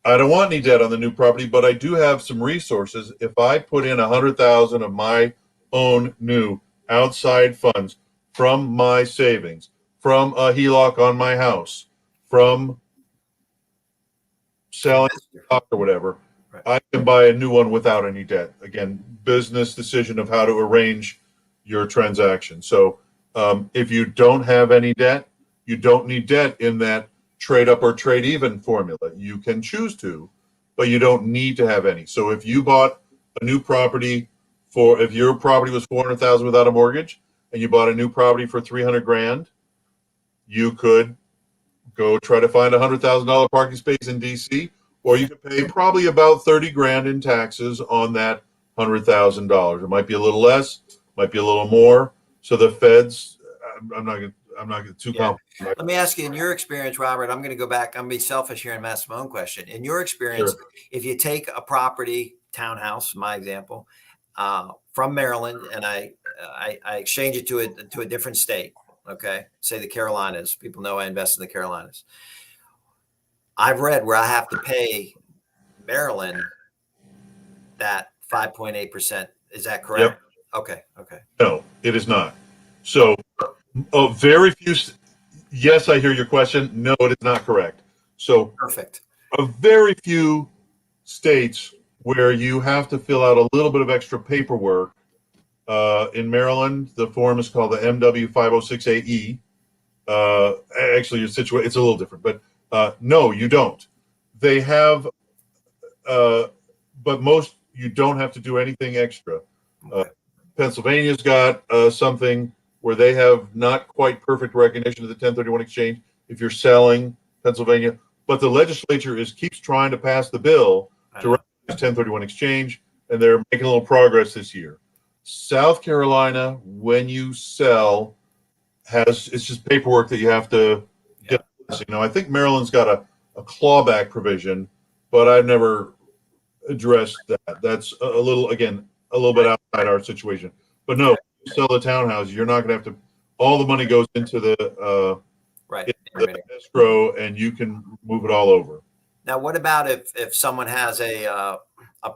I don't want any debt on the new property, but I do have some resources. If I put in 100,000 of my own new outside funds from my savings, from a HELOC on my house, from selling stock or whatever, I can buy a new one without any debt. Again, business decision of how to arrange your transaction. So if you don't have any debt, you don't need debt in that trade up or trade even formula. You can choose to, but you don't need to have any. So if you bought a new property if your property was 400,000 without a mortgage and you bought a new property for 300 grand, you could go try to find a $100,000 parking space in DC, or you could pay probably about 30 grand in taxes on that $100,000. It might be a little less, might be a little more. So the feds, I'm not going too complicated. Let me ask you, in your experience, Robert, I'm going to go back. I'm going to be selfish here and ask my own question. In your experience, Sure. if you take a property, townhouse, my example, from Maryland, and I exchange it to a different state, okay, say the Carolinas. People know I invest in the Carolinas. I've read where I have to pay Maryland that 5.8%. Is that correct? Yep. Okay. No, it is not. So very few. Yes, I hear your question. No, it is not correct. So perfect. A very few states where you have to fill out a little bit of extra paperwork. In Maryland, the form is called the MW 506AE. Actually, it's a little different, but no, you don't. They have, but most you don't have to do anything extra. Pennsylvania's got something where they have not quite perfect recognition of the 1031 exchange if you're selling Pennsylvania, but the legislature keeps trying to pass the bill to recognize 1031 exchange, and they're making a little progress this year. South Carolina, when you sell, it's just paperwork that you have to get. I think Maryland's got a clawback provision, but I've never addressed that. That's a little bit outside our situation. But no, you sell the townhouse, you're not going to have to. All the money goes into the escrow, and you can move it all over. Now, what about if someone has a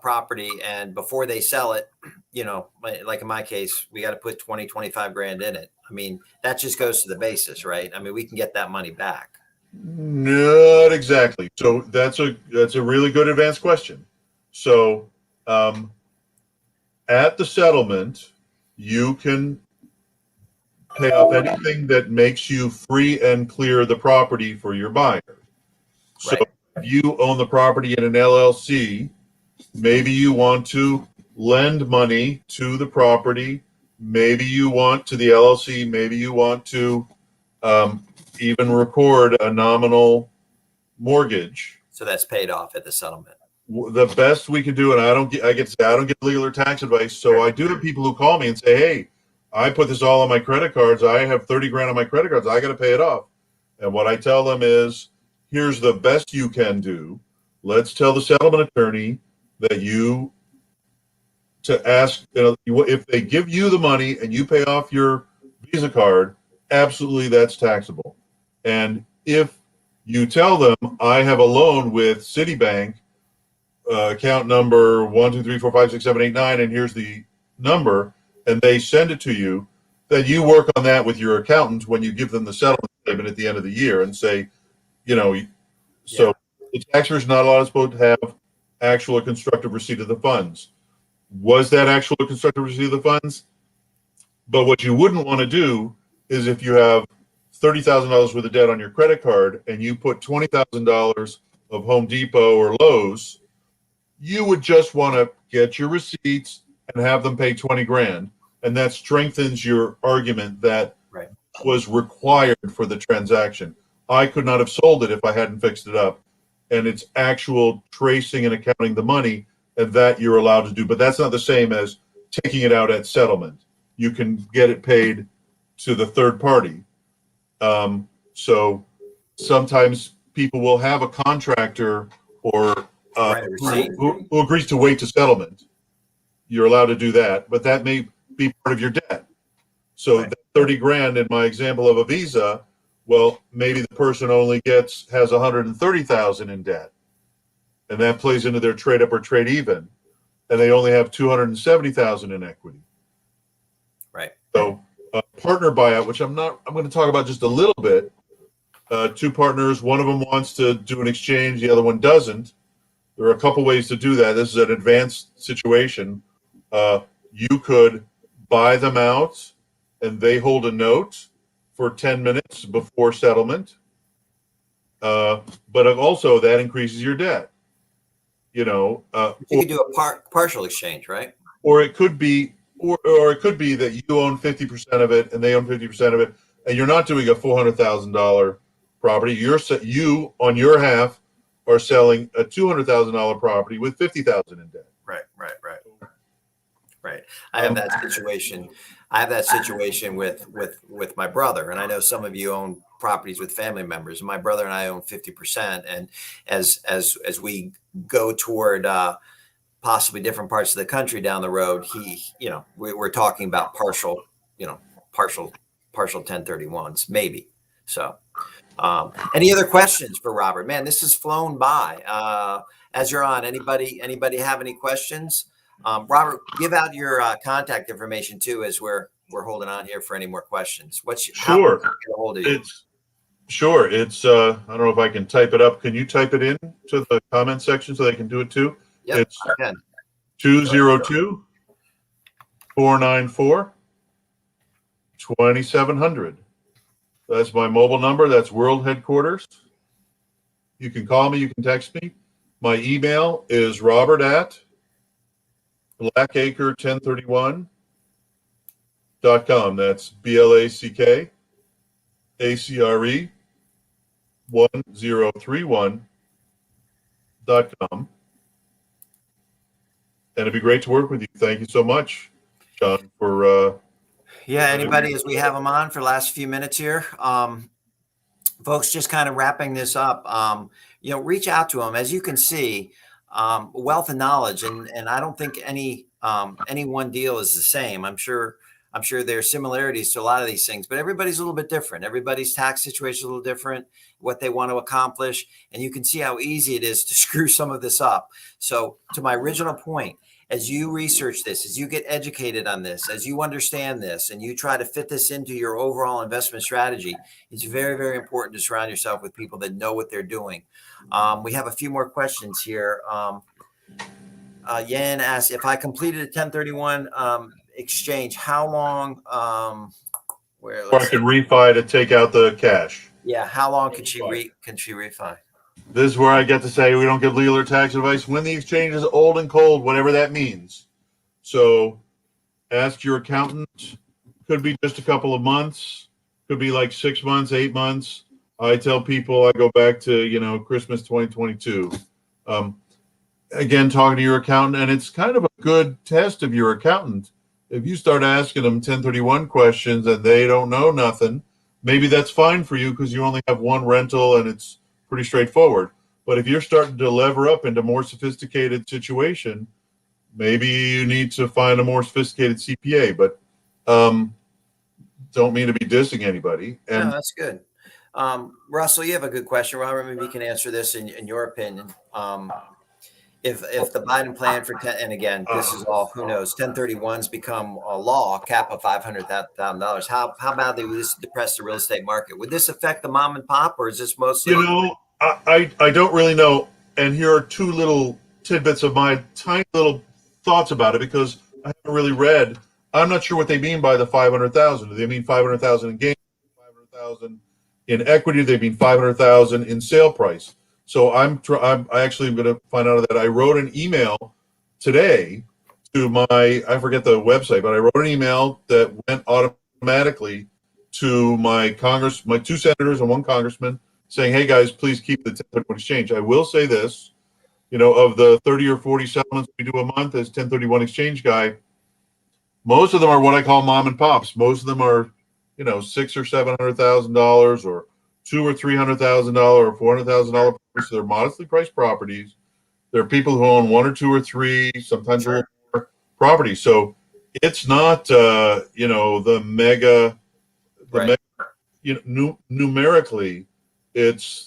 property and before they sell it, like in my case, we got to put 20, 25 grand in it. I mean, that just goes to the basis, right? I mean, we can get that money back. Not exactly. So that's a really good advanced question. So at the settlement, you can pay off anything that makes you free and clear the property for your buyer. So if you own the property in an LLC, maybe you want to lend money to the property. Maybe you want to the LLC. Maybe you want to even record a nominal mortgage. So that's paid off at the settlement. The best we can do, and I don't get legal or tax advice. So I do have people who call me and say, "Hey, I put this all on my credit cards. I have 30 grand on my credit cards. I got to pay it off." And what I tell them is, here's the best you can do. Let's tell the settlement attorney that to ask, if they give you the money and you pay off your Visa card, absolutely that's taxable. And if you tell them, I have a loan with Citibank, account number 123456789, and here's the number, and they send it to you, then you work on that with your accountant when you give them the settlement statement at the end of the year and say, so the taxpayer is not supposed to have actual or constructive receipt of the funds. Was that actual or constructive receipt of the funds? But what you wouldn't want to do is if you have $30,000 worth of debt on your credit card and you put $20,000 of Home Depot or Lowe's, you would just want to get your receipts and have them pay 20 grand. And that strengthens your argument that was required for the transaction. I could not have sold it if I hadn't fixed it up. And it's actual tracing and accounting the money, and that you're allowed to do. But that's not the same as taking it out at settlement. You can get it paid to the third party. So sometimes people will have a contractor or who agrees to wait to settlement. You're allowed to do that, but that may be part of your debt. So that 30 grand in my example of a Visa, well, maybe the person only has 130,000 in debt, and that plays into their trade up or trade even, and they only have 270,000 in equity. Right. So partner buyout, which I'm going to talk about just a little bit. Two partners, one of them wants to do an exchange, the other one doesn't. There are a couple ways to do that. This is an advanced situation. You could buy them out, and they hold a note for 10 minutes before settlement. But also that increases your debt. You know, You could do a partial exchange, right? or it could be, or it could be that you own 50% of it and they own 50% of it, and you're not doing a $400,000 property. You on your half are selling a $200,000 property with 50,000 in debt. Right. I have that situation. I have that situation with my brother, and I know some of you own properties with family members. My brother and I own 50%, and as we go toward possibly different parts of the country down the road, we're talking about partial 1031s maybe. So, any other questions for Robert? Man, this has flown by. As you're on, anybody have any questions? Robert, give out your contact information too, as we're holding on here for any more questions. How Sure. can we get a hold of you? It's I don't know if I can type it up. Can you type it in to the comment section so they can do it too? Yep, It's I can. 202-494-2700. That's my mobile number. That's world headquarters. You can call me. You can text me. My email is robert@blackacre1031.com. That's BLACKACRE1031.com. And it'd be great to work with you. Thank you so much, John, for Anybody, as we have them on for the last few minutes here, folks, just kind of wrapping this up, reach out to them. As you can see, wealth of knowledge, and I don't think any one deal is the same. I'm sure there's similarities to a lot of these things, but everybody's a little bit different. Everybody's tax situation is a little different, what they want to accomplish, and you can see how easy it is to screw some of this up. So to my original point, as you research this, as you get educated on this, as you understand this, and you try to fit this into your overall investment strategy, it's very, very important to surround yourself with people that know what they're doing. We have a few more questions here. Yan asked, if I completed a 1031 exchange, how long, I could refi to take out the cash. Yeah, how long can she refi? This is where I get to say we don't give legal or tax advice when the exchange is old and cold, whatever that means. So ask your accountant. Could be just a couple of months. Could be like 6 months, 8 months. I tell people I go back to, Christmas 2022. Again, talking to your accountant, and it's kind of a good test of your accountant. If you start asking them 1031 questions and they don't know nothing, maybe that's fine for you because you only have one rental and it's pretty straightforward. But if you're starting to lever up into more sophisticated situation, maybe you need to find a more sophisticated CPA. But don't mean to be dissing anybody. And no, that's good. Russell, you have a good question. Robert, maybe you can answer this in your opinion. If the Biden plan for 10, and again, this is all, who knows, 1031s become a law, cap of $500,000. How badly would this depress the real estate market? Would this affect the mom and pop, or is this mostly? I don't really know. And here are two little tidbits of my tiny little thoughts about it because I haven't really read. I'm not sure what they mean by the 500,000. Do they mean 500,000 in gain, 500,000 in equity? Do they mean 500,000 in sale price? So I actually am going to find out that I wrote an email today to I forget the website, but I wrote an email that went automatically to my two senators and one congressman saying, hey guys, please keep the 1031 exchange. I will say this, of the 30 or 40 settlements we do a month as 1031 exchange guy, most of them are what I call mom and pops. Most of them are, $600,000 or $700,000 or $200,000 or $300,000 or $400,000. So they're modestly priced properties. There are people who own one or two or three, sometimes a little more properties. So it's not, the mega, Right. Numerically, it's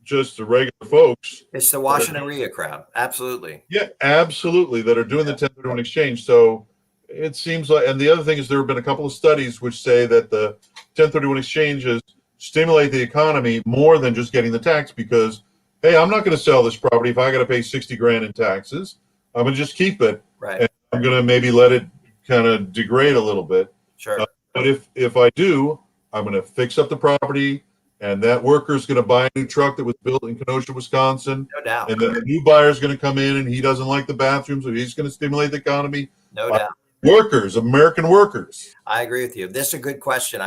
just the regular folks. It's the Washington WREIA crowd. Absolutely. Yeah, absolutely. That are doing the 1031 exchange. So it seems like, and the other thing is there have been a couple of studies which say that the 1031 exchanges stimulate the economy more than just getting the tax because, hey, I'm not going to sell this property if I got to pay 60 grand in taxes. I'm going to just keep it. Right. And I'm going to maybe let it kind of degrade a little bit. Sure. But if I do, I'm going to fix up the property And that worker is going to buy a new truck that was built in Kenosha, Wisconsin. No doubt. And then the new buyer is going to come in and he doesn't like the bathroom, so he's going to stimulate the economy. No doubt. Workers, American workers. I agree with you. This is a good question.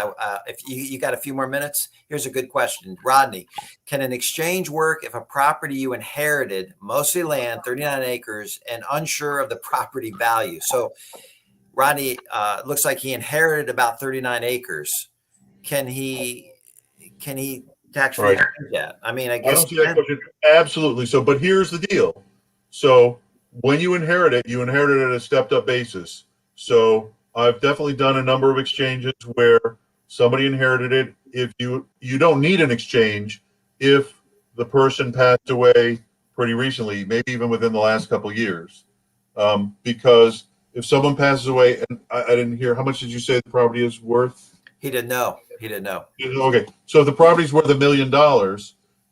If you got a few more minutes, here's a good question. Rodney, can an exchange work if a property you inherited, mostly land, 39 acres, and unsure of the property value? So Rodney, looks like he inherited about 39 acres. Can he tax-free Right. exchange that? I mean, I I guess don't see that question. Absolutely. So, but here's the deal. So when you inherit it at a stepped up basis. So I've definitely done a number of exchanges where somebody inherited it. If you don't need an exchange if the person passed away pretty recently, maybe even within the last couple of years, because if someone passes away, and I didn't hear, how much did you say the property is worth? he didn't know. He didn't know. Okay, so if the property's worth $1 million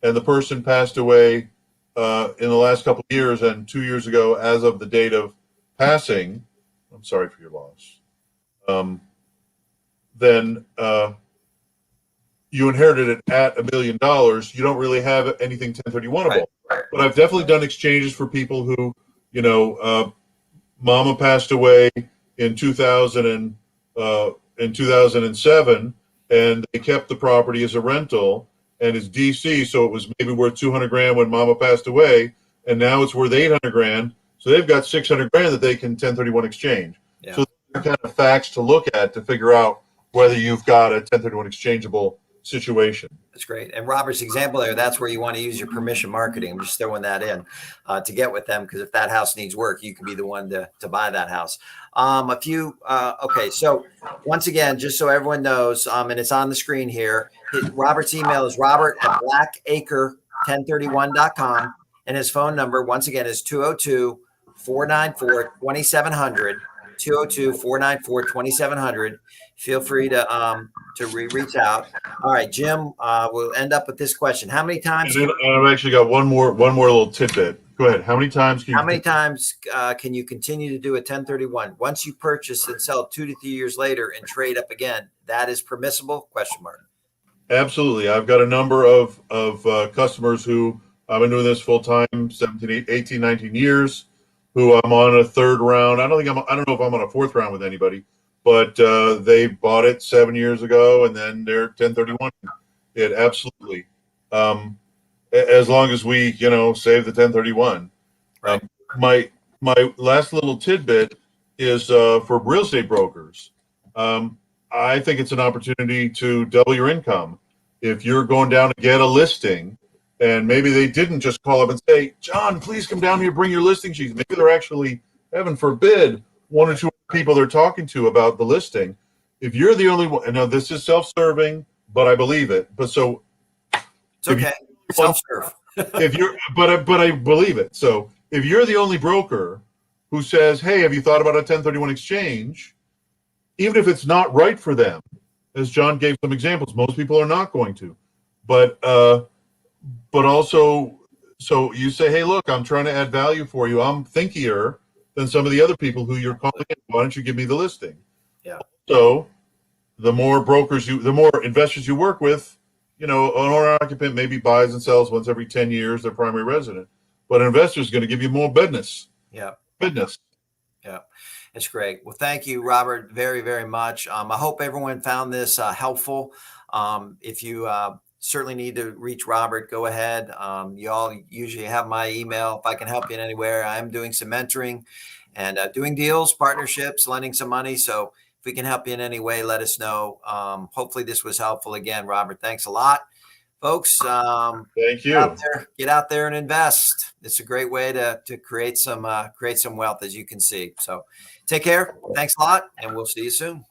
and the person passed away in the last couple of years and 2 years ago, as of the date of passing, I'm sorry for your loss. Then you inherited it at $1 million. You don't really have anything 1031able. Right. But I've definitely done exchanges for people who, Mama passed away in 2007, and they kept the property as a rental, and it's DC, so it was maybe worth 200 grand when Mama passed away, and now it's worth 800 grand. So they've got 600 grand that they can 1031 exchange. Yeah. So they're kind of facts to look at to figure out whether you've got a 1031 exchangeable situation. That's great. And Robert's example there, that's where you want to use your permission marketing. I'm just throwing that in to get with them, because if that house needs work, you can be the one to buy that house. Okay. So once again, just so everyone knows, and it's on the screen here, Robert's email is robert@blackacre1031.com. And his phone number, once again, is 202-494-2700. 202-494-2700. Feel free to reach out. All right, Jim, we'll end up with this question. How many times? And I've actually got one more little tidbit. Go ahead. How many times can you continue to do a 1031 once you purchase and sell 2 to 3 years later and trade up again? That is permissible? ? Absolutely. I've got a number of customers who I've been doing this full time, 17, 18, 19 years, who I'm on a third round. I don't know if I'm on a fourth round with anybody, but they bought it 7 years ago and then they're 1031. It absolutely. As long as we, save the 1031. Right. My last little tidbit is for real estate brokers. I think it's an opportunity to double your income. If you're going down to get a listing, and maybe they didn't just call up and say, John, please come down here, bring your listing sheets. Maybe they're actually, heaven forbid, one or two people they're talking to about the listing. If you're the only one, and now this is self-serving, but I believe it. But so it's okay. Self-serve. but I believe it. So if you're the only broker who says, hey, have you thought about a 1031 exchange? Even if it's not right for them, as John gave some examples, most people are not going to. But also, so you say, hey, look, I'm trying to add value for you. I'm thinkier than some of the other people who you're calling in. Why don't you give me the listing? Yeah. So the more investors you work with, an owner occupant maybe buys and sells once every 10 years their primary resident, but an investor is going to give you more business. Yeah. Business. Yeah. That's great. Well, thank you, Robert, very, very much. I hope everyone found this helpful. If you certainly need to reach Robert, go ahead. You all usually have my email. If I can help you in anywhere, I am doing some mentoring and doing deals, partnerships, lending some money. So if we can help you in any way, let us know. Hopefully this was helpful. Again, Robert, thanks a lot. Folks, thank you. Get out there and invest. It's a great way to create some wealth, as you can see. So take care. Thanks a lot, and we'll see you soon.